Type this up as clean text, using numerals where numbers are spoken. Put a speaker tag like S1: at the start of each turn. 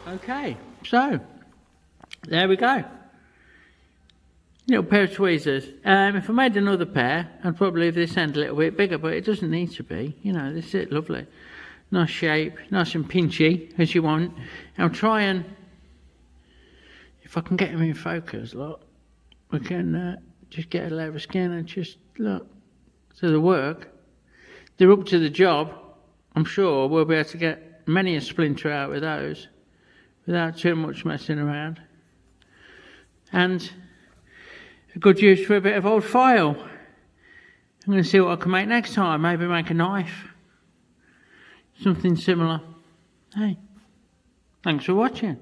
S1: Okay, so there we go. Little pair of tweezers. If I made another pair, I'd probably leave this end a little bit bigger, but it doesn't need to be. You know, this is lovely. Nice shape, nice and pinchy, as you want. I'll try and, if I can get them in focus, look, we can just get a layer of skin and just, look, so they work. They're up to the job. I'm sure we'll be able to get many a splinter out with those without too much messing around. And a good use for a bit of old file. I'm going to see what I can make next time. Maybe make a knife. Something similar. Hey, thanks for watching.